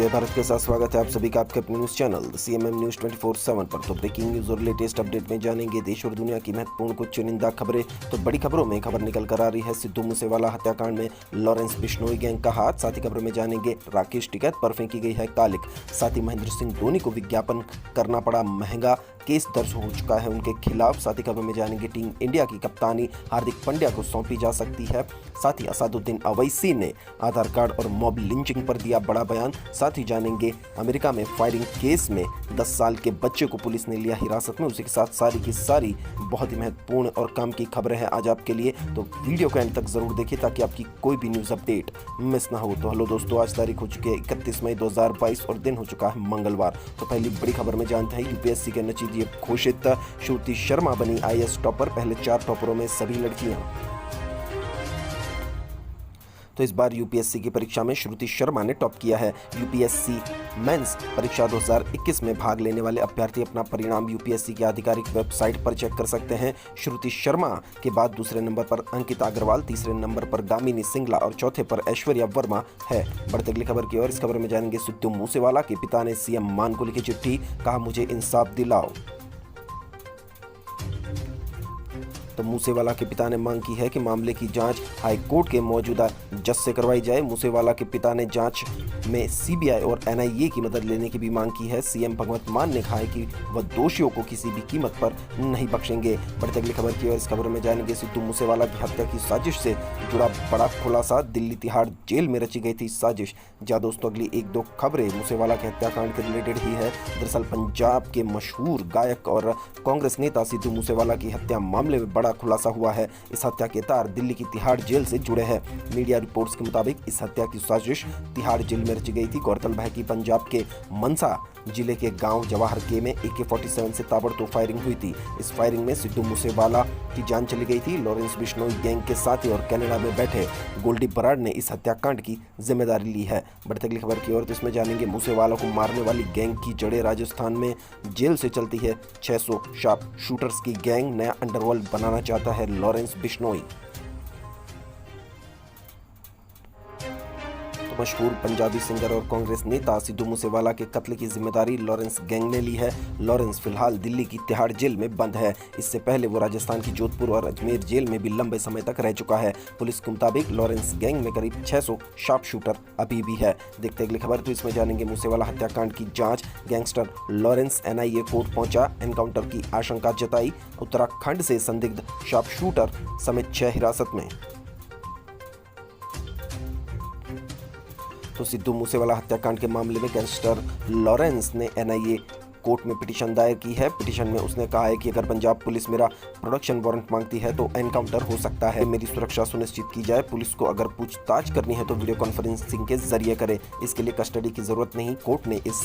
जय भारत के साथ स्वागत है आप सभी का आपके अपने न्यूज चैनल CMM न्यूज 24/7 पर। तो ब्रेकिंग न्यूज और लेटेस्ट अपडेट में जानेंगे देश और दुनिया की महत्वपूर्ण कुछ चुनिंदा खबरें। तो बड़ी खबरों में खबर निकल कर आ रही है सिद्धू मूसेवाला हत्याकांड में लॉरेंस बिश्नोई गैंग का हाथ। साथ ही खबर में जानेंगे राकेश टिकैत पर फेंकी गई है कालिक। साथ ही महेंद्र सिंह धोनी को विज्ञापन करना पड़ा महंगा, केस दर्ज हो चुका है उनके खिलाफ। साथ ही खबर में जानेंगे टीम इंडिया की कप्तानी हार्दिक पांड्या को सौंपी जा सकती है। साथ ही असादुद्दीन अवैसी ने आधार कार्ड और मॉब लिंचिंग पर दिया बड़ा बयान। साथ ही जानेंगे अमेरिका में फायरिंग केस में 10 साल के बच्चे को पुलिस ने लिया हिरासत में। उसी के साथ सारी की सारी बहुत ही महत्वपूर्ण और काम की खबरें हैं आज आपके लिए, तो वीडियो को एंड तक जरूर देखिए ताकि आपकी कोई भी न्यूज अपडेट मिस ना हो। तो हेलो दोस्तों, आज तारीख हो चुकी है 31 मई 2022 और दिन हो चुका है मंगलवार। तो पहली बड़ी खबर में जानते हैं यूपीएससी के नतीजे घोषित। श्रुति शर्मा बनी IAS टॉपर, पहले 4 टॉपरों में सभी लड़कियां। तो इस बार यूपीएससी की परीक्षा में श्रुति शर्मा ने टॉप किया है। यूपीएससी मेंस परीक्षा 2021 में भाग लेने वाले अभ्यर्थी अपना परिणाम यूपीएससी की आधिकारिक वेबसाइट पर चेक कर सकते हैं। श्रुति शर्मा के बाद दूसरे नंबर पर अंकिता अग्रवाल, तीसरे नंबर पर गामिनी सिंगला और चौथे पर ऐश्वर्या वर्मा है। बढ़ते अगली खबर की ओर। इस खबर में जानेंगे सिद्धू मूसेवाला के पिता ने CM मान को लिखी चिट्ठी, कहा मुझे इंसाफ दिलाओ। तो मूसेवाला के पिता ने मांग की है कि मामले की जांच हाई कोर्ट के मौजूदा जज से करवाई जाए। मूसेवाला के पिता ने जांच में CBI और NIA की मदद लेने की भी मांग की है। CM भगवंत मान ने कहा है कि वह दोषियों को किसी भी कीमत पर नहीं बख्शेंगे। बढ़ते अगली खबर की ओर। इस खबर में जानेंगे सिद्धू मूसेवाला की हत्या की साजिश से जुड़ा बड़ा खुलासा, दिल्ली तिहाड़ जेल में रची गई थी साजिश। जहाँ दोस्तों अगली 1-2 खबरें मूसेवाला के हत्याकांड के रिलेटेड ही है। दरअसल पंजाब के मशहूर गायक और कांग्रेस नेता सिद्धू मूसेवाला की हत्या मामले में बड़ा खुलासा हुआ है। इस हत्या के तार दिल्ली की तिहाड़ जेल से जुड़े हैं। मीडिया रिपोर्ट्स के मुताबिक इस हत्या की साजिश तिहाड़ जेल में रची गई थी। गौरतलब है कि पंजाब के मनसा जिले के गांव जवाहर के में AK-47 से ताबड़तोड़ फायरिंग हुई थी। इस फायरिंग में सिद्धू मूसेवाला की जान चली गई थी। लॉरेंस बिश्नोई गैंग के साथी और कनाडा में बैठे गोल्डी बराड़ ने इस हत्याकांड की जिम्मेदारी ली है। बढ़ते अगली खबर की ओर। तो इसमें जानेंगे मूसेवाला को मारने वाली गैंग की जड़ें राजस्थान में जेल से चलती है। 600 शार्प शूटर्स की गैंग नया अंडरवर्ल्ड बनाना चाहता है लॉरेंस बिश्नोई। मशहूर पंजाबी सिंगर और कांग्रेस नेता सिद्धू मूसेवाला के कत्ल की जिम्मेदारी लॉरेंस गैंग ने ली है। लॉरेंस फिलहाल दिल्ली की तिहाड़ जेल में बंद है। इससे पहले वो राजस्थान की जोधपुर और अजमेर जेल में भी लंबे समय तक रह चुका है। पुलिस के मुताबिक लॉरेंस गैंग में करीब 600 शार्प शूटर अभी भी है। देखते अगली खबर। तो इसमें जानेंगे मूसेवाला हत्याकांड की जांच, गैंगस्टर लॉरेंस NIA कोर्ट पहुंचा, एनकाउंटर की आशंका जताई। उत्तराखंड से संदिग्ध शार्प शूटर समेत 6 हिरासत में। तो सिद्धू मूसेवाला हत्याकांड के मामले में गैंगस्टर लॉरेंस ने NIA कोर्ट में पिटीशन दायर की है। पिटीशन में उसने कहा है कि अगर पंजाब पुलिस मेरा प्रोडक्शन वारंट मांगती है तो एनकाउंटर हो सकता है। मेरी सुरक्षा सुनिश्चित की जाए। पुलिस को अगर पूछताछ करनी है तो वीडियो कॉन्फ्रेंसिंग के जरिए करे। इसके लिए कस्टडी की जरूरत नहीं। कोर्ट ने इस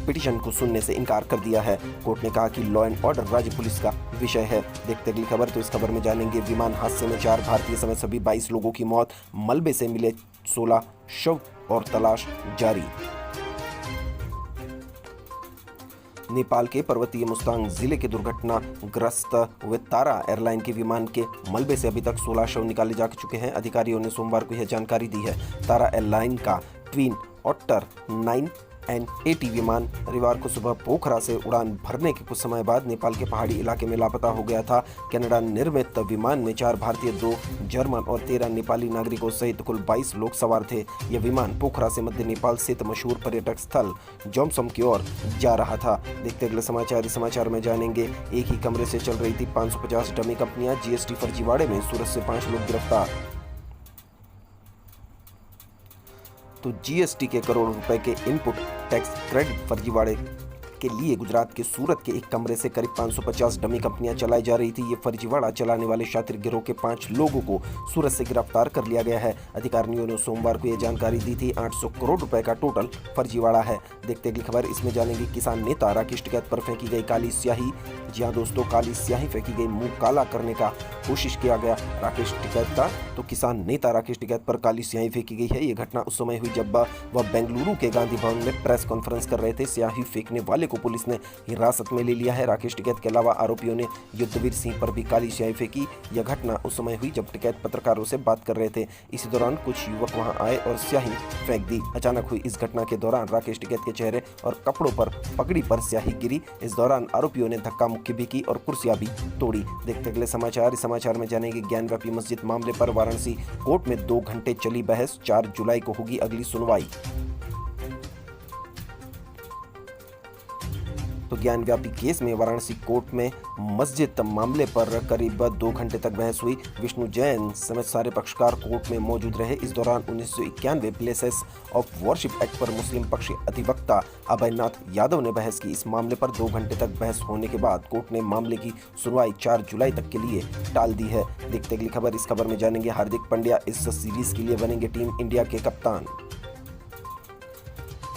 पिटीशन को सुनने से इनकार कर दिया है। कोर्ट ने कहा कि लॉ एंड ऑर्डर राज्य पुलिस का विषय है। देखते अगली खबर। तो इस खबर में जानेंगे विमान हादसे में 4 भारतीय समेत सभी 22 लोगों की मौत, मलबे से मिले 16 शव और तलाश जारी। नेपाल के पर्वतीय मुस्तांग जिले के दुर्घटनाग्रस्त विस्तारा एयरलाइन के विमान के मलबे से अभी तक 16 शव निकाले जा चुके हैं। अधिकारियों ने सोमवार को यह जानकारी दी है। तारा एयरलाइन का ट्विन ऑटर 9N80 विमान रविवार को सुबह पोखरा से उड़ान भरने के कुछ समय बाद नेपाल के पहाड़ी इलाके में लापता हो गया था। कनाडा निर्मित विमान में 4 भारतीय, 2 जर्मन और 13 नेपाली नागरिकों सहित कुल 22 लोग सवार थे। यह विमान पोखरा से मध्य नेपाल स्थित मशहूर पर्यटक स्थल जोमसोम की ओर जा रहा था। देखते अगले समाचार। इस समाचार में जानेंगे एक ही कमरे से चल रही थी 550 डमी कंपनियां, GST फर्जीवाड़े में सूरत से 5 लोग गिरफ्तार। तो GST के करोड़ों रुपए के इनपुट टैक्स क्रेडिट फर्जीवाड़े के लिए गुजरात के सूरत के एक कमरे से करीब 550 डमी कंपनियां चलाई जा रही थी। ये फर्जीवाड़ा चलाने वाले शातिर गिरोह के 5 लोगों को सूरत से गिरफ्तार कर लिया गया है। अधिकारियों ने सोमवार को यह जानकारी दी थी। 800 करोड़ रुपए का टोटल फर्जीवाड़ा है। देखते अगली खबर। इसमें जानेंगे किसान नेता राकेश टिकैत पर फेंकी गई काली स्याही। जी हाँ दोस्तों, काली स्याही फेंकी गई, मुंह काला करने का कोशिश किया गया राकेश टिकैत का। तो किसान नेता राकेश टिकैत पर काली स्याही फेंकी गई है। ये घटना उस समय हुई जब वह बेंगलुरु के गांधी भवन में प्रेस कॉन्फ्रेंस कर रहे थे। स्याही फेंकने वाले को को पुलिस ने हिरासत में ले लिया है। राकेश टिकैत के अलावा आरोपियों ने युद्धवीर सिंह पर भी काली स्याही फेंकी। यह घटना उस समय हुई जब टिकैत पत्रकारों से बात कर रहे थे। इसी दौरान कुछ युवक वहां आए और स्याही फेंक दी। अचानक हुई इस घटना के दौरान राकेश टिकैत के चेहरे और कपड़ों पर पगड़ी पर स्याही गिरी। इस दौरान आरोपियों ने धक्का मुक्की भी की और कुर्सियां भी तोड़ी। देखते अगले समाचार। इस समाचार में जानेंगे ज्ञानव्यापी मस्जिद मामले पर वाराणसी कोर्ट में 2 घंटे चली बहस। 4 जुलाई को होगी अगली सुनवाई। तो ज्ञानव्यापी केस में वाराणसी कोर्ट में मस्जिद मामले पर करीब 2 घंटे तक बहस हुई। विष्णु जैन समेत सारे पक्षकार कोर्ट में मौजूद रहे। इस दौरान 1991 प्लेसेस ऑफ वर्शिप एक्ट पर मुस्लिम पक्ष अधिवक्ता अभयनाथ यादव ने बहस की। इस मामले पर 2 घंटे तक बहस होने के बाद कोर्ट ने मामले की सुनवाई 4 जुलाई तक के लिए टाल दी है। देखते अगली खबर। इस खबर में जानेंगे हार्दिक पांड्या इस सीरीज के लिए बनेंगे टीम इंडिया के कप्तान।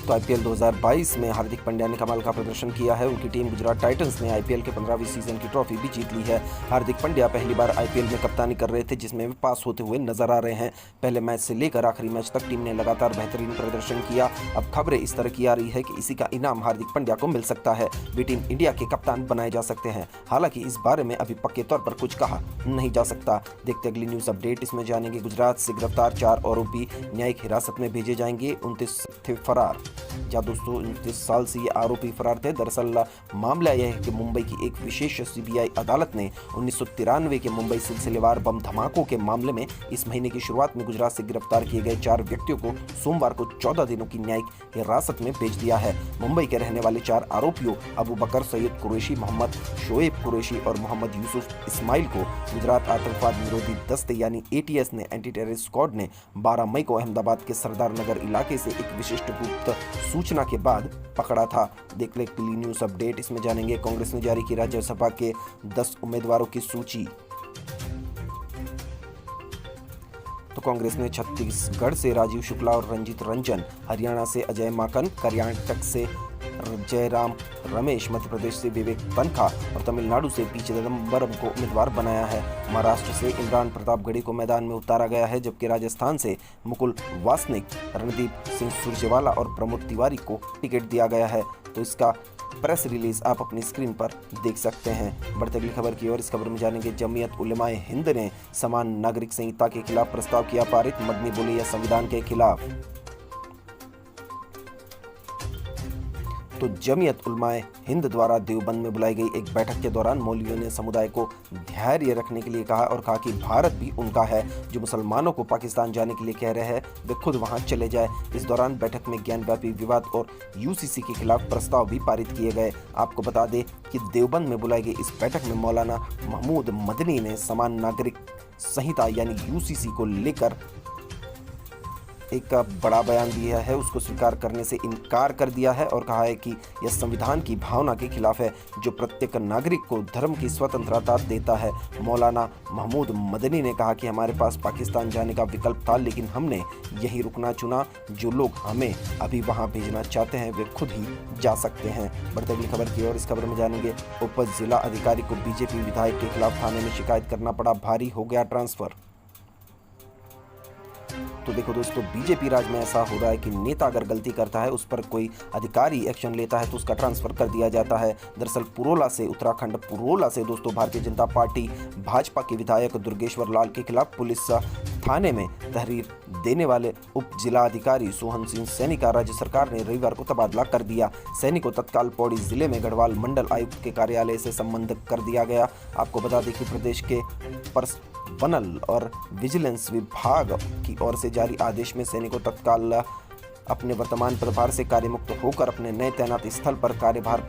तो आईपीएल 2022 में हार्दिक पांड्या ने कमाल का प्रदर्शन किया है। उनकी टीम गुजरात टाइटंस ने आईपीएल के 15वीं सीजन की ट्रॉफी भी जीत ली है। हार्दिक पांड्या पहली बार आईपीएल में कप्तानी कर रहे थे, जिसमें वे पास होते हुए नजर आ रहे हैं। पहले मैच से लेकर आखिरी मैच तक टीम ने लगातार बेहतरीन प्रदर्शन किया। अब खबरें इस तरह की आ रही है कि इसी का इनाम हार्दिक पांड्या को मिल सकता है। वे टीम इंडिया के कप्तान बनाए जा सकते हैं। हालांकि इस बारे में अभी पक्के तौर पर कुछ कहा नहीं जा सकता। देखते अगली न्यूज अपडेट। इसमें जानेंगे गुजरात से गिरफ्तार 4 आरोपी न्यायिक हिरासत में भेजे जाएंगे। 29 थे फरार। या दोस्तों 29 साल से ये आरोपी फरार थे। दरअसल मामला यह है कि मुंबई की एक विशेष सीबीआई अदालत ने 1993 के मुंबई सिलसिलेवार बम धमाकों के मामले में इस महीने की शुरुआत में गुजरात से गिरफ्तार किए गए 4 व्यक्तियों को सोमवार को 14 दिनों की न्यायिक हिरासत में भेज दिया है। मुंबई के रहने वाले 4 आरोपियों अबू बकर सैयद कुरैशी, मोहम्मद शोएब कुरैशी और मोहम्मद यूसुफ इस्माइल को गुजरात आतंकवाद निरोधी दस्ते यानी एटीएस ने एंटी टेररिस्ट स्क्वाड ने 12 मई को अहमदाबाद के सरदार नगर इलाके से एक विशिष्ट गुप्त सूचना के बाद पकड़ा था। देख ले पीली न्यूज अपडेट। इसमें जानेंगे कांग्रेस ने जारी की राज्यसभा के 10 उम्मीदवारों की सूची। तो कांग्रेस ने छत्तीसगढ़ से राजीव शुक्ला और रंजीत रंजन, हरियाणा से अजय माकन, कर्नाटक से जयराम रमेश, मध्य प्रदेश से विवेक तनखा और तमिलनाडु से पी चिदम्बरम को उम्मीदवार बनाया है। महाराष्ट्र से इमरान प्रतापगढ़ी को मैदान में उतारा गया है, जबकि राजस्थान से मुकुल वासनिक, रणदीप सिंह सुरजेवाला और प्रमोद तिवारी को टिकट दिया गया है। तो इसका प्रेस रिलीज आप अपनी स्क्रीन पर देख सकते हैं। बढ़ते अगली खबर की ओर। इस खबर में जानेंगे जमीयत उलेमाए हिंद ने समान नागरिक संहिता के खिलाफ प्रस्ताव किया पारित। मदनी बोले यह संविधान के खिलाफ। तो जमीयत उलमाए हिंद द्वारा देवबंद में बुलाई गई एक बैठक के दौरान मौलवियों ने समुदाय को धैर्य रखने के लिए कहा और कहा कि भारत भी उनका है। जो मुसलमानों को पाकिस्तान जाने के लिए कह रहे हैं वे खुद वहां चले जाए। इस दौरान बैठक में ज्ञानव्यापी विवाद और यूसीसी के खिलाफ प्रस्ताव भी पारित किए गए। आपको बता दें कि देवबंद में बुलाई गई इस बैठक में मौलाना महमूद मदनी ने समान नागरिक संहिता यानी यूसीसी को लेकर एक बड़ा बयान दिया है। उसको स्वीकार करने से इनकार कर दिया है और कहा है कि यह संविधान की भावना के खिलाफ है, जो प्रत्येक नागरिक को धर्म की स्वतंत्रता देता है। मौलाना महमूद मदनी ने कहा कि हमारे पास पाकिस्तान जाने का विकल्प था, लेकिन हमने यही रुकना चुना। जो लोग हमें अभी वहां भेजना चाहते हैं वे खुद ही जा सकते हैं। बढ़ते अगली खबर की ओर। इस खबर में जानेंगे उप जिला अधिकारी को बीजेपी विधायक के खिलाफ थाने में शिकायत करना पड़ा, भारी हो गया ट्रांसफर। तो देखो दोस्तों, बीजेपी राज में ऐसा हो रहा है कि नेता अगर गलती करता है, उस पर कोई अधिकारी एक्शन लेता है तो उसका ट्रांसफर कर दिया जाता है। दरअसल पुरोला से, उत्तराखंड पुरोला से दोस्तों भारतीय जनता पार्टी भाजपा के विधायक दुर्गेश्वर लाल के खिलाफ पुलिस थाने में तहरीर देने वाले उप जिला अधिकारी सोहन सिंह सैनी का राज्य सरकार ने रविवार को तबादला कर दिया। सैनी को तत्काल पौड़ी जिले में गढ़वाल मंडल आयुक्त के कार्यालय से संबंधित कर दिया गया। आपको बता दें कि प्रदेश के वनल और विजिलेंस विभाग की ओर से जारी आदेश में सैनी को तत्काल अपने वर्तमान पदभार से कार्यमुक्त होकर अपने नए तैनात स्थल पर कार्यभार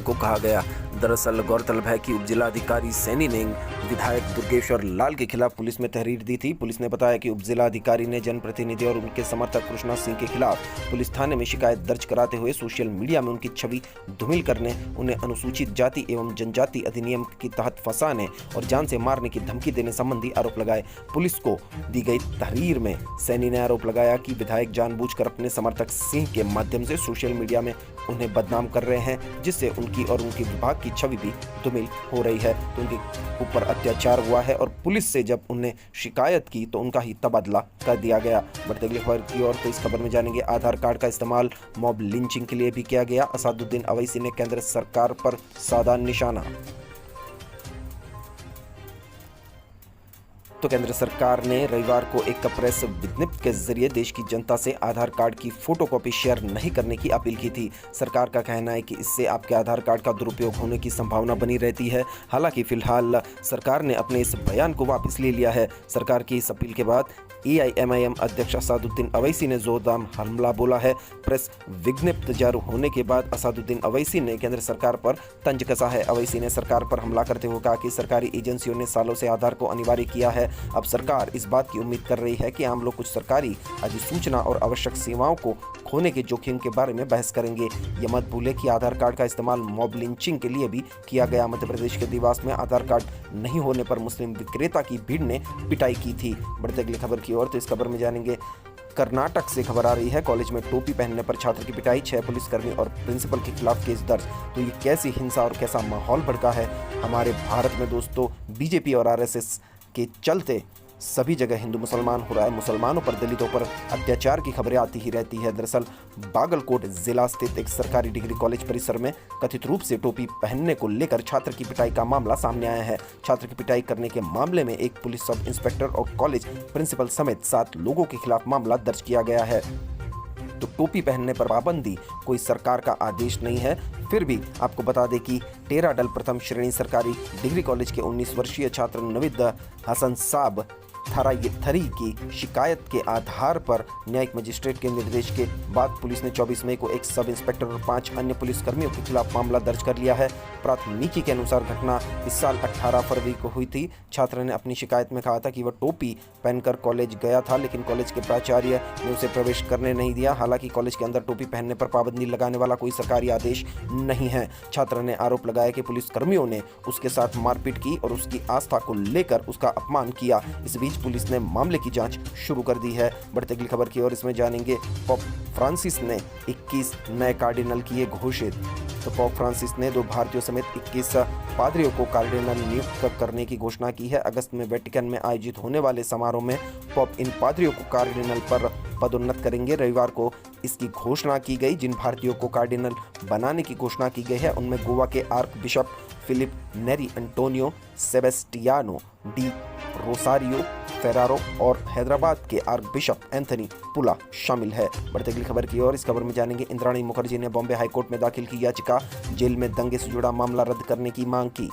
को कहा गया। दरअसल गौरतलब है कि उपजिलाधिकारी सैनी ने विधायक दुर्गेश्वर लाल के खिलाफ पुलिस में तहरीर दी थी। पुलिस ने बताया कि उपजिलाधिकारी ने जनप्रतिनिधि और उनके समर्थक कृष्णा सिंह के खिलाफ पुलिस थाने में शिकायत दर्ज कराते हुए सोशल मीडिया में उनकी छवि धूमिल करने, उन्हें अनुसूचित जाति एवं जनजाति अधिनियम के तहत फंसाने और जान से मारने की धमकी देने संबंधी आरोप लगाए। पुलिस को दी गई तहरीर में सैनी ने आरोप लगाया कि विधायक जानबूझकर अपने समर्थक सिंह के माध्यम से सोशल मीडिया में उन्हें बदनाम कर रहे हैं, जिससे उनकी और उनके विभाग की छवि भी धूमिल हो रही है। तो उनके ऊपर अत्याचार हुआ है और पुलिस से जब उन्हें शिकायत की तो उनका ही तबादला कर दिया गया। बढ़ते अगली खबर की ओर, तो इस खबर में जानेंगे आधार कार्ड का इस्तेमाल मॉब लिंचिंग के लिए भी किया गया। असदुद्दीन अवैसी ने केंद्र सरकार पर साधा निशाना। तो केंद्र सरकार ने रविवार को एक प्रेस विज्ञप्ति के जरिए देश की जनता से आधार कार्ड की फोटोकॉपी शेयर नहीं करने की अपील की थी। सरकार का कहना है कि इससे आपके आधार कार्ड का दुरुपयोग होने की संभावना बनी रहती है। हालांकि फिलहाल सरकार ने अपने इस बयान को वापस ले लिया है। सरकार की इस अपील के बाद AIMIM अध्यक्ष असदुद्दीन अवैसी ने जोरदार हमला बोला है। प्रेस विज्ञप्ति जारी होने के बाद असदुद्दीन अवैसी ने केंद्र सरकार पर तंज कसा है। अवैसी ने सरकार पर हमला करते हुए कहा कि सरकारी एजेंसियों ने सालों से आधार को अनिवार्य किया है। अब सरकार इस बात की उम्मीद कर रही है कि आम लोग कुछ सरकारी अधिसूचना और आवश्यक सेवाओं को खोने के जोखिम के बारे में बहस करेंगे। ये मत भूलें कि आधार कार्ड का इस्तेमाल मॉब लिंचिंग के लिए भी किया गया। मध्य प्रदेश के देवास में आधार कार्ड नहीं होने पर मुस्लिम विक्रेता की भीड़ ने पिटाई की थी। बढ़ते अगली खबर की ओर, तो इस खबर में जानेंगे कर्नाटक से खबर आ रही है। कॉलेज में टोपी पहनने पर छात्र की पिटाई, 6 पुलिसकर्मी और प्रिंसिपल के खिलाफ केस दर्ज। तो ये कैसी हिंसा और कैसा माहौल भड़का है हमारे भारत में दोस्तों। बीजेपी और RSS के चलते सभी जगह हिंदू मुसलमान हो रहा है। मुसलमानों पर, दलितों पर अत्याचार की खबरें आती ही रहती है। दरअसल बागलकोट जिला स्थित एक सरकारी डिग्री कॉलेज परिसर में कथित रूप से टोपी पहनने को लेकर छात्र की पिटाई का मामला सामने आया है। छात्र की पिटाई करने के मामले में एक पुलिस सब इंस्पेक्टर और कॉलेज प्रिंसिपल समेत 7 लोगों के खिलाफ मामला दर्ज किया गया है। तो टोपी पहनने पर पाबंदी कोई सरकार का आदेश नहीं है। फिर भी आपको बता दें कि टेराडल प्रथम श्रेणी सरकारी डिग्री कॉलेज के 19 वर्षीय छात्र नवीद हसन साहब थरी की शिकायत के आधार पर न्यायिक मजिस्ट्रेट के निर्देश के बाद पुलिस ने 24 मई को एक सब इंस्पेक्टर और 5 अन्य पुलिसकर्मियों के खिलाफ मामला दर्ज कर लिया है। प्राथमिकी के अनुसार घटना इस साल 18 फरवरी को हुई थी। छात्र ने अपनी शिकायत में कहा था कि वह टोपी पहनकर कॉलेज गया था, लेकिन कॉलेज के प्राचार्य ने उसे प्रवेश करने नहीं दिया। हालांकि कॉलेज के अंदर टोपी पहनने पर पाबंदी लगाने वाला कोई सरकारी आदेश नहीं है। छात्र ने आरोप लगाया कि पुलिसकर्मियों ने उसके साथ मारपीट की और उसकी आस्था को लेकर उसका अपमान किया। इस बीच पुलिस ने मामले की जांच शुरू कर दी है। बढ़ते अगली खबर की ओर, इसमें जानेंगे पोप फ्रांसिस ने 21 नए कार्डिनल किए घोषित। तो पोप फ्रांसिस ने 2 भारतीयों समेत 21 पादरियों को कार्डिनल नियुक्त करने की घोषणा की है। अगस्त में वेटिकन में आयोजित होने वाले समारोह में पोप इन पादरियों को कार्डिनल पर पदोन्नत करेंगे। रविवार को इसकी घोषणा की गई। जिन भारतीयों को कार्डिनल बनाने की घोषणा की गई है उनमें गोवा के आर्क बिशप फिलिप नेरी एंटोनियो सेबेस्टियानो डी रोसारियो फेरारो और हैदराबाद के आर्क बिशप एंथनी पुला शामिल है। बढ़ते अगली खबर की ओर, इस खबर में जानेंगे इंद्राणी मुखर्जी ने बॉम्बे हाईकोर्ट में दाखिल की याचिका, जेल में दंगे से जुड़ा मामला रद्द करने की मांग की।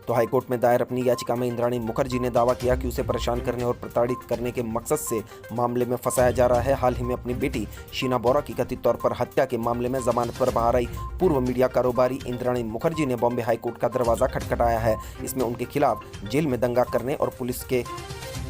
तो हाईकोर्ट में दायर अपनी याचिका में इंद्राणी मुखर्जी ने दावा किया कि उसे परेशान करने और प्रताड़ित करने के मकसद से मामले में फंसाया जा रहा है। हाल ही में अपनी बेटी शीना बोरा की कथित तौर पर हत्या के मामले में जमानत पर बाहर आई पूर्व मीडिया कारोबारी इंद्राणी मुखर्जी ने बॉम्बे हाईकोर्ट का दरवाजा खटखटाया है। इसमें उनके खिलाफ जेल में दंगा करने और पुलिस के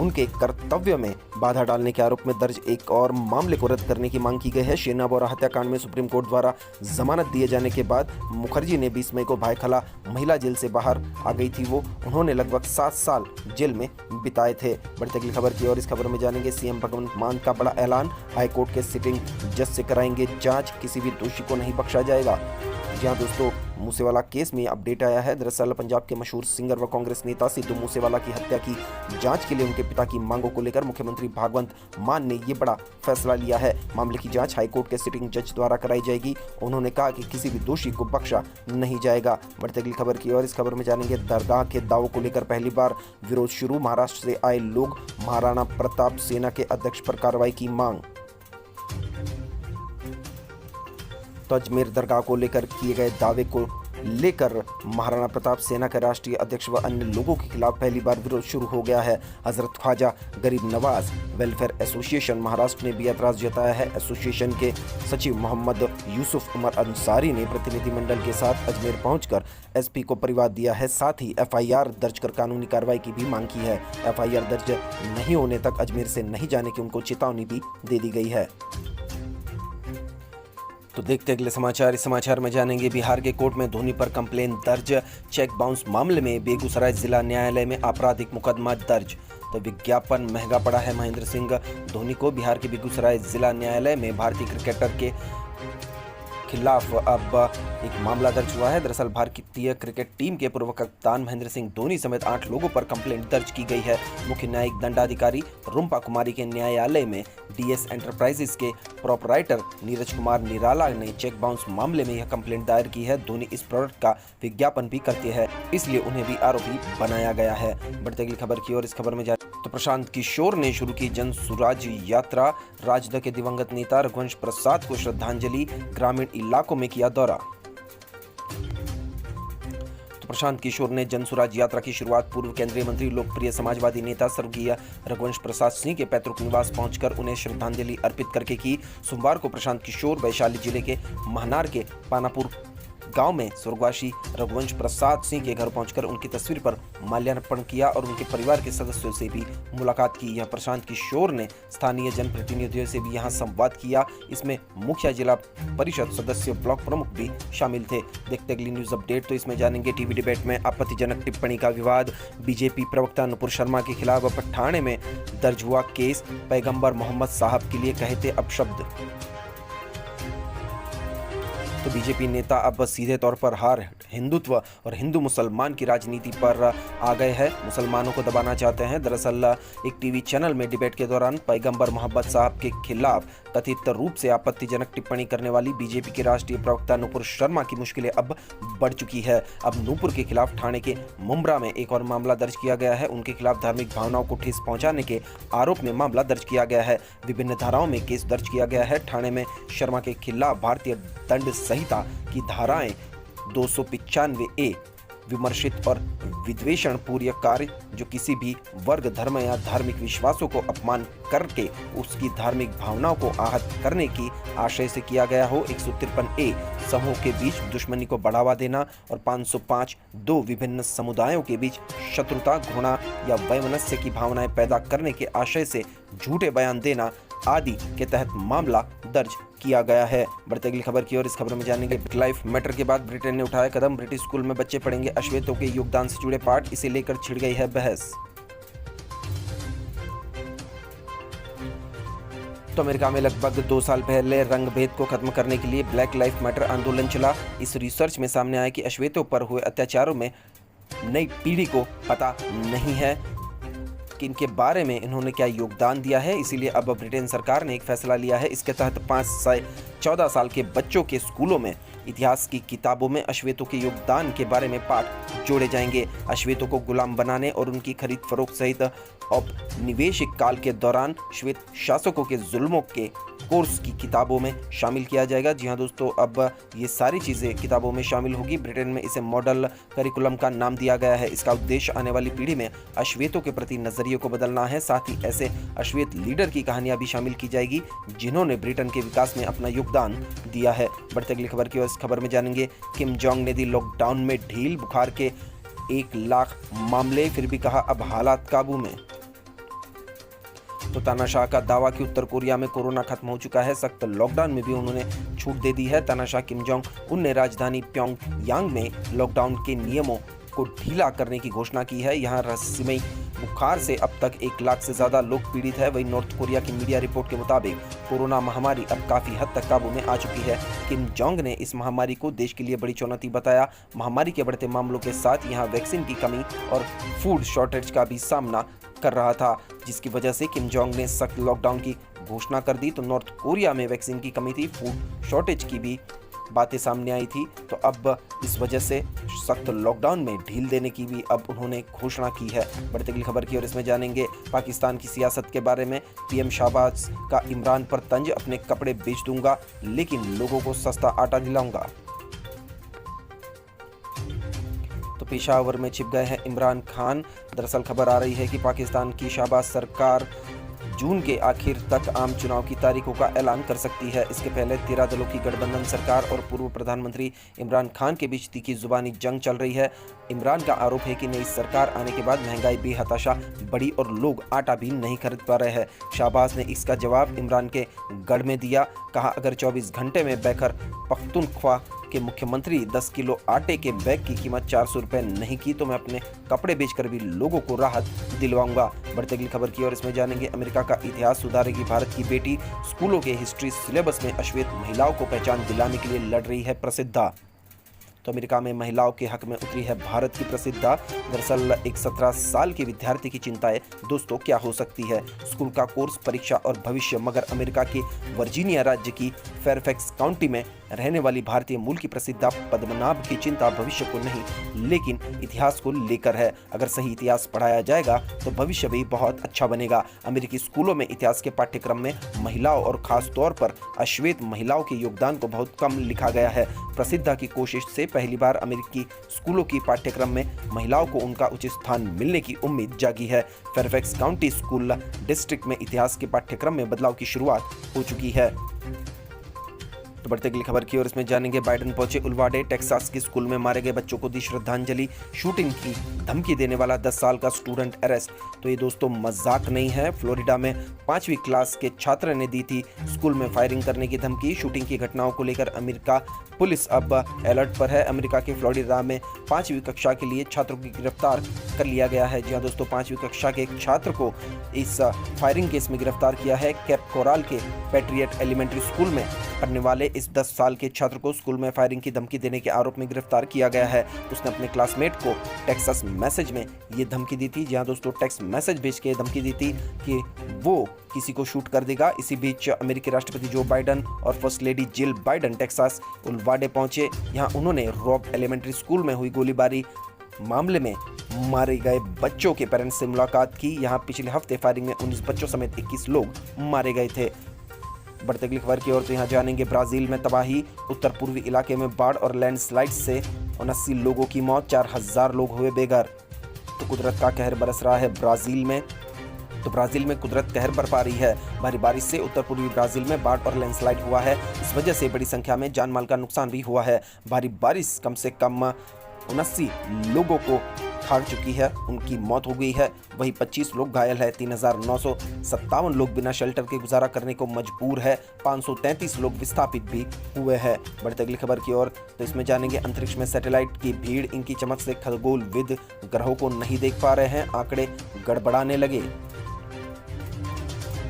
उनके कर्तव्य में बाधा डालने के आरोप में दर्ज एक और मामले को रद्द करने की मांग की गई है। शीना बोरा हत्याकांड में सुप्रीम कोर्ट द्वारा जमानत दिए जाने के बाद मुखर्जी ने 20 मई को भायखला महिला जेल से बाहर आ गई थी। उन्होंने लगभग 7 साल जेल में बिताए थे। बढ़ते अगली खबर की ओर, इस खबर में जानेंगे सीएम भगवंत मान का बड़ा ऐलान, हाईकोर्ट के सिटिंग जज से कराएंगे जांच, किसी भी दोषी को नहीं बख्शा जाएगा। जी हाँ दोस्तों, मूसेवाला केस में अपडेट आया है। दरअसल पंजाब के मशहूर सिंगर व कांग्रेस नेता सिद्धू मूसेवाला की हत्या की जांच के लिए उनके पिता की मांगों को लेकर मुख्यमंत्री भगवंत मान ने ये बड़ा फैसला लिया है। मामले की जांच हाईकोर्ट के सिटिंग जज द्वारा कराई जाएगी। उन्होंने कहा कि किसी भी दोषी को बख्शा नहीं जाएगा। बढ़ते अगली खबर की ओर, इस खबर में जानेंगे दरगाह के दावों को लेकर पहली बार विरोध शुरू, महाराष्ट्र से आए लोग, महाराणा प्रताप सेना के अध्यक्ष पर कार्रवाई की मांग। तो अजमेर दरगाह को लेकर किए गए दावे को लेकर महाराणा प्रताप सेना के राष्ट्रीय अध्यक्ष व अन्य लोगों के खिलाफ पहली बार विरोध शुरू हो गया है। हजरत ख्वाजा गरीब नवाज वेलफेयर एसोसिएशन महाराष्ट्र ने भी ऐतराज जताया है। एसोसिएशन के सचिव मोहम्मद यूसुफ उमर अंसारी ने प्रतिनिधिमंडल के साथ अजमेर पहुंचकर एसपी को परिवाद दिया है। साथ ही एफआईआर दर्ज कर कानूनी कार्रवाई की भी मांग की है। एफआईआर दर्ज नहीं होने तक अजमेर से नहीं जाने की उनको चेतावनी भी दे दी गई है। तो देखते अगले समाचार। इस समाचार में जानेंगे बिहार के कोर्ट में धोनी पर कंप्लेन दर्ज, चेक बाउंस मामले में बेगूसराय जिला न्यायालय में आपराधिक मुकदमा दर्ज। तो विज्ञापन महंगा पड़ा है महेंद्र सिंह धोनी को। बिहार के बेगूसराय जिला न्यायालय में भारतीय क्रिकेटर के खिलाफ अब एक मामला दर्ज हुआ है। दरअसल भारतीय क्रिकेट टीम के पूर्व कप्तान महेंद्र सिंह धोनी समेत 8 लोगों पर कंप्लेंट दर्ज की गई है। मुख्य न्यायिक दंडाधिकारी रूपा कुमारी के न्यायालय में डीएस एंटरप्राइजेस के प्रोपराइटर नीरज कुमार निराला ने चेक बाउंस मामले में यह कंप्लेंट दायर की है। धोनी इस प्रोडक्ट का विज्ञापन भी करते हैं, इसलिए उन्हें भी आरोपी बनाया गया है। बढ़ते अगली खबर की ओर। इस खबर में तो प्रशांत किशोर ने शुरू की जन सुराज यात्रा। राजद के दिवंगत नेता रघुवंश प्रसाद को श्रद्धांजलि, ग्रामीण इलाकों में किया दौरा। तो प्रशांत किशोर ने जन सुराज यात्रा की शुरुआत पूर्व केंद्रीय मंत्री, लोकप्रिय समाजवादी नेता स्वर्गीय रघुवंश प्रसाद सिंह के पैतृक निवास पहुंचकर उन्हें श्रद्धांजलि अर्पित करके की। सोमवार को प्रशांत किशोर वैशाली जिले के महनार के पानापुर गांव में स्वर्गवासी रघुवंश प्रसाद सिंह के घर पहुंचकर उनकी तस्वीर पर माल्यार्पण किया और उनके परिवार के सदस्यों से भी मुलाकात की। यह प्रशांत किशोर ने स्थानीय जनप्रतिनिधियों से भी यहां संवाद किया। इसमें मुखिया, जिला परिषद सदस्य, ब्लॉक प्रमुख भी शामिल थे। देखते अगली न्यूज अपडेट। तो इसमें जानेंगे टीवी डिबेट में आपत्तिजनक टिप्पणी का विवाद, बीजेपी प्रवक्ता नुपुर शर्मा के खिलाफ अब ठाणे में दर्ज हुआ केस, पैगंबर मोहम्मद साहब के लिए कहते अपशब्द। तो बीजेपी नेता अब सीधे तौर पर हिंदुत्व और हिंदू मुसलमान की राजनीति पर आ गए हैं, मुसलमानों को दबाना चाहते हैं। दरअसल एक टीवी चैनल में डिबेट के दौरान पैगंबर मोहम्मद साहब के खिलाफ कथित रूप से आपत्तिजनक टिप्पणी करने वाली बीजेपी के राष्ट्रीय प्रवक्ता नुपुर शर्मा की मुश्किलें अब बढ़ चुकी है। अब नुपुर के खिलाफ ठाणे के मुंब्रा में एक और मामला दर्ज किया गया है। उनके खिलाफ धार्मिक भावनाओं को ठेस पहुंचाने के आरोप में मामला दर्ज किया गया है। विभिन्न धाराओं में केस दर्ज किया गया है। ठाणे में शर्मा के खिलाफ भारतीय दंड संहिता की धाराएं 295A विमर्शित और विद्वेषण पूर्ण कार्य जो किसी भी वर्ग, धर्म या धार्मिक विश्वासों को अपमान करके उसकी धार्मिक भावनाओं को आहत करने की आशय से किया गया हो। 153A समूह के बीच दुश्मनी को बढ़ावा देना और 505 दो विभिन्न समुदायों के बीच शत्रुता, घृणा या वैमनस्य की भावनाएं पैदा करने के आशय से झूठे बयान देना आदि के तहत मामला दर्ज किया गया है। बढ़ते अगली खबर की ओर। इस खबर में जानेंगे लाइफ मैटर के बाद ब्रिटेन ने उठाया कदम, ब्रिटिश स्कूल में बच्चे पढ़ेंगे अश्वेतों के योगदान से जुड़े पाठ, इसे लेकर छिड़ गई है बहस। तो अमेरिका में लगभग 2 साल पहले रंगभेद को खत्म करने के लिए ब्लैक लाइफ मैटर आंदोलन चला। इस रिसर्च में सामने आया कि अश्वेतों पर हुए अत्याचारों में नई पीढ़ी को पता नहीं है कि इनके बारे में इन्होंने क्या योगदान दिया है। इसीलिए अब ब्रिटेन सरकार ने एक फैसला लिया है। इसके तहत 5 से 14 साल के बच्चों के स्कूलों में इतिहास की किताबों में अश्वेतों के योगदान के बारे में पाठ जोड़े जाएंगे। अश्वेतों को गुलाम बनाने और उनकी खरीद फरोख्त सहित औपनिवेशिक काल के दौरान श्वेत शासकों के जुल्मों के कोर्स की किताबों में शामिल किया जाएगा। जी हाँ दोस्तों, अब ये सारी चीज़ें किताबों में शामिल होगी। ब्रिटेन में इसे मॉडल करिकुलम का नाम दिया गया है। इसका उद्देश्य आने वाली पीढ़ी में अश्वेतों के प्रति नजरिए को बदलना है। साथ ही ऐसे अश्वेत लीडर की कहानियां भी शामिल की जाएगी जिन्होंने ब्रिटेन के विकास में अपना योगदान दिया है। बढ़ते अगली खबर की ओर। इस खबर में जानेंगे किम जोंग ने दी लॉकडाउन में ढील, बुखार के 1 लाख मामले, फिर भी कहा अब हालात काबू में। तो तानाशाह का दावा कि उत्तर कोरिया में कोरोना खत्म हो चुका है, सख्त लॉकडाउन में भी उन्होंने छूट दे दी है। तानाशाह किम जोंग उन ने राजधानी प्योंगयांग में लॉकडाउन के नियमों को ढीला करने की घोषणा की है। यहाँ रहस्यमयी बुखार से अब तक 1 लाख से ज़्यादा लोग पीड़ित है। वहीं नॉर्थ कोरिया की मीडिया रिपोर्ट के मुताबिक कोरोना महामारी अब काफ़ी हद तक काबू में आ चुकी है। किम जोंग ने इस महामारी को देश के लिए बड़ी चुनौती बताया। महामारी के बढ़ते मामलों के साथ यहाँ वैक्सीन की कमी और फूड शॉर्टेज का भी सामना कर रहा था, जिसकी वजह से किम जोंग ने सख्त लॉकडाउन की घोषणा कर दी। तो नॉर्थ कोरिया में वैक्सीन की कमी थी, फूड शॉर्टेज की भी बातें सामने आई थी। तो अब इस वजह से सख्त लॉकडाउन में ढील देने की भी अब उन्होंने घोषणा की है। बढ़ती अगली खबर की और इसमें जानेंगे पाकिस्तान की सियासत के बारे में। पीएम शहबाज का इमरान पर तंज, अपने कपड़े बेच दूंगा लेकिन लोगों को सस्ता आटा दिलाऊंगा। तो पेशावर में छिप गए हैं इमरान खान। दरअसल खबर आ रही है कि पाकिस्तान की शहबाज सरकार जून के आखिर तक आम चुनाव की तारीखों का ऐलान कर सकती है। इसके पहले 13 दलों की गठबंधन सरकार और पूर्व प्रधानमंत्री इमरान खान के बीच तीखी जुबानी जंग चल रही है। इमरान का आरोप है कि नई सरकार आने के बाद महंगाई बेहताशा बढ़ी और लोग आटा भी नहीं खरीद पा रहे हैं। शहबाज ने इसका जवाब इमरान के गढ़ में दिया, कहा अगर 24 घंटे में बैखर पख्तूनख्वा के मुख्यमंत्री 10 किलो आटे के बैग की कीमत 400 रुपये नहीं की तो मैं अपने कपड़े बेचकर भी लोगों को राहत दिलवाऊंगा। बढ़ते अगली खबर की ओर, इसमें जानेंगे अमेरिका का इतिहास सुधारेगी भारत की बेटी, स्कूलों के हिस्ट्री सिलेबस में अश्वेत महिलाओं को पहचान दिलाने के लिए लड़ रही है प्रसिद्धा। तो अमेरिका में महिलाओं के हक में उतरी है भारत की प्रसिद्धा। दरअसल एक 17 साल के विद्यार्थी की चिंताएं दोस्तों क्या हो सकती है, स्कूल का कोर्स, परीक्षा और भविष्य। मगर अमेरिका के वर्जीनिया राज्य की फेयरफैक्स काउंटी में रहने वाली भारतीय मूल की प्रसिद्धा पद्मनाभ की चिंता भविष्य को नहीं लेकिन इतिहास को लेकर है। अगर सही इतिहास पढ़ाया जाएगा तो भविष्य भी बहुत अच्छा बनेगा। अमेरिकी स्कूलों में इतिहास के पाठ्यक्रम में महिलाओं और खास तौर पर अश्वेत महिलाओं के योगदान को बहुत कम लिखा गया है। प्रसिद्धा की कोशिश से पहली बार अमेरिकी स्कूलों की पाठ्यक्रम में महिलाओं को उनका उचित स्थान मिलने की उम्मीद जागी है। फेयरफैक्स काउंटी स्कूल डिस्ट्रिक्ट में इतिहास के पाठ्यक्रम में बदलाव की शुरुआत हो चुकी है। तो बढ़ते अगली खबर की ओर, इसमें जानेंगे बाइडेन पहुंचे उलवाडे, टेक्सास के स्कूल में मारे गए बच्चों को दी श्रद्धांजलि, शूटिंग की धमकी देने वाला 10 साल का स्टूडेंट अरेस्ट। तो ये दोस्तों मजाक नहीं है। फ्लोरिडा में 5वीं क्लास के छात्र ने दी थी स्कूल में फायरिंग करने की धमकी। शूटिंग की घटनाओं को लेकर अमेरिका पुलिस अब अलर्ट पर है। अमेरिका के फ्लोरिडा में 5वीं कक्षा के लिए छात्रों को गिरफ्तार कर लिया गया है। जी हाँ दोस्तों, 5वीं कक्षा के एक छात्र को इस फायरिंग केस में गिरफ्तार किया है। कैप कोरल के पैट्रियट एलिमेंट्री स्कूल में पढ़ने वाले इस 10 साल के छात्र को स्कूल में फायरिंग की धमकी देने के आरोप में गिरफ्तार किया गया है। उसने अपने क्लासमेट को टेक्सास मैसेज में ये धमकी दी थी। जी हाँ दोस्तों, टेक्स्ट मैसेज भेज के धमकी दी थी कि वो किसी को शूट कर देगा। इसी बीच अमेरिकी राष्ट्रपति जो बाइडेन और first lady Jill Biden Texas Uvalde पहुंचे। यहाँ उन्होंने रॉब एलिमेंट्री स्कूल में हुई गोलीबारी मामले में मारे गए बच्चों के पेरेंट्स से मुलाकात की। यहाँ पिछले हफ्ते फायरिंग में 19 बच्चों समेत 21 लोग मारे गए थे। बढ़ते अगली खबर की ओर, तो यहाँ जानेंगे ब्राजील में तबाही, उत्तर पूर्वी इलाके में बाढ़ और लैंडस्लाइड से 79 लोगों की मौत, 4000 लोग हुए बेघर। तो कुदरत का कहर बरस रहा है ब्राजील में। तो ब्राजील में कुदरत कहर बरपा रही है। भारी बारिश से उत्तर पूर्वी ब्राजील में बाढ़ और लैंडस्लाइड हुआ है। इस वजह से बड़ी संख्या में जान माल का नुकसान भी हुआ है। भारी बारिश कम से कम 79 लोगों को खा चुकी है, उनकी मौत हो गई है। वहीं 25 लोग घायल है। 3957 लोग बिना शेल्टर के गुजारा करने को मजबूर है। 533 लोग विस्थापित भी हुए हैं। बढ़ते अगली खबर की ओर, तो इसमें जानेंगे अंतरिक्ष में सैटेलाइट की भीड़, इनकी चमक से खगोलविद ग्रहों को नहीं देख पा रहे हैं, आंकड़े गड़बड़ाने लगे।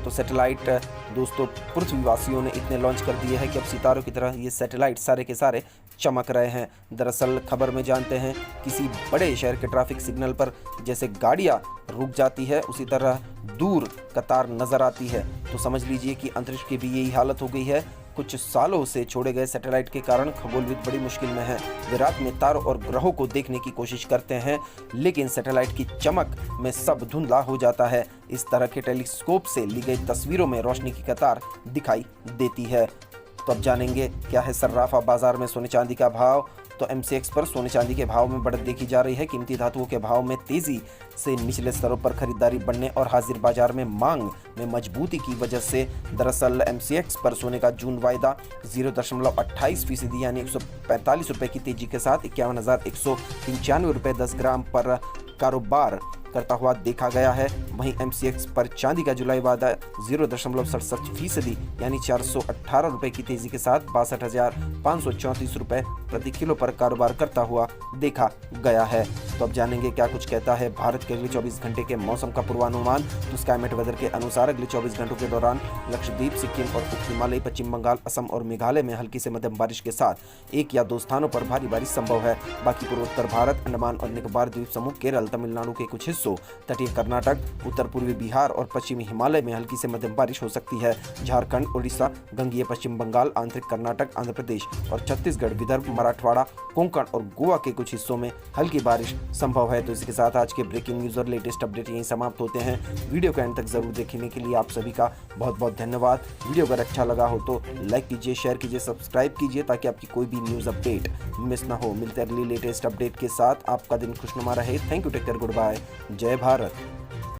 तो सैटेलाइट दोस्तों पृथ्वीवासियों ने इतने लॉन्च कर दिए हैं कि अब सितारों की तरह ये सैटेलाइट सारे के सारे चमक रहे हैं। दरअसल खबर में जानते हैं किसी बड़े शहर के ट्रैफिक सिग्नल पर जैसे गाड़ियां रुक जाती है उसी तरह दूर कतार नजर आती है। तो समझ लीजिए कि अंतरिक्ष की भी यही हालत हो गई है। कुछ सालों से छोड़े गए सैटेलाइट के कारण खगोलविद बड़ी मुश्किल में है। वे रात में तारों और ग्रहों को देखने की कोशिश करते हैं लेकिन सैटेलाइट की चमक में सब धुंधला हो जाता है। इस तरह के टेलीस्कोप से ली गई तस्वीरों में रोशनी की कतार दिखाई देती है। तो अब जानेंगे क्या है सर्राफा बाजार में सोने चांदी का भाव। तो MCX पर सोने चांदी के भाव में बढ़त देखी जा रही है। कीमती धातुओं के भाव में तेजी से निचले स्तरों पर खरीदारी बढ़ने और हाजिर बाजार में मांग में मजबूती की वजह से दरअसल MCX पर सोने का जून वायदा 0.28% यानी 145 रुपये की तेजी के साथ 51,195 रुपये 10 ग्राम पर कारोबार करता हुआ देखा गया है। वहीं MCX पर चांदी का जुलाई वायदा 0.67% यानी 418 रुपये की तेजी के साथ 62,534 रुपये प्रति किलो पर कारोबार करता हुआ देखा गया है। तो अब जानेंगे क्या कुछ कहता है भारत के अगले 24 घंटे के मौसम का पूर्वानुमान। तो स्काईमेट वेदर के अनुसार अगले 24 घंटों के दौरान लक्षद्वीप, सिक्किम और उप हिमालय, पश्चिम बंगाल, असम और मेघालय में हल्की से मध्यम बारिश के साथ 1 या 2 स्थानों पर भारी बारिश संभव है। बाकी पूर्वोत्तर भारत, अंडमान और निकोबार द्वीप समूह, केरल, तमिलनाडु के कुछ हिस्सों, तटीय कर्नाटक, उत्तर पूर्वी बिहार और पश्चिमी हिमालय में हल्की से मध्यम बारिश हो सकती है। झारखंड, उड़ीसा, गंगीय पश्चिम बंगाल, आंतरिक कर्नाटक, आंध्र प्रदेश और छत्तीसगढ़, विदर्भ, मराठवाड़ा, कोंकण और गोवा के कुछ हिस्सों में हल्की बारिश संभव है। तो इसके साथ आज के ब्रेकिंग न्यूज और लेटेस्ट अपडेट यहीं समाप्त होते हैं। वीडियो को एंड तक जरूर देखने के लिए आप सभी का बहुत बहुत धन्यवाद। वीडियो अगर अच्छा लगा हो तो लाइक कीजिए, शेयर कीजिए, सब्सक्राइब कीजिए ताकि आपकी कोई भी न्यूज अपडेट मिस ना हो। मिलते हैं अगली लेटेस्ट अपडेट के साथ। आपका दिन खुशनुमा रहे। Thank you, take care, good bye, जय भारत।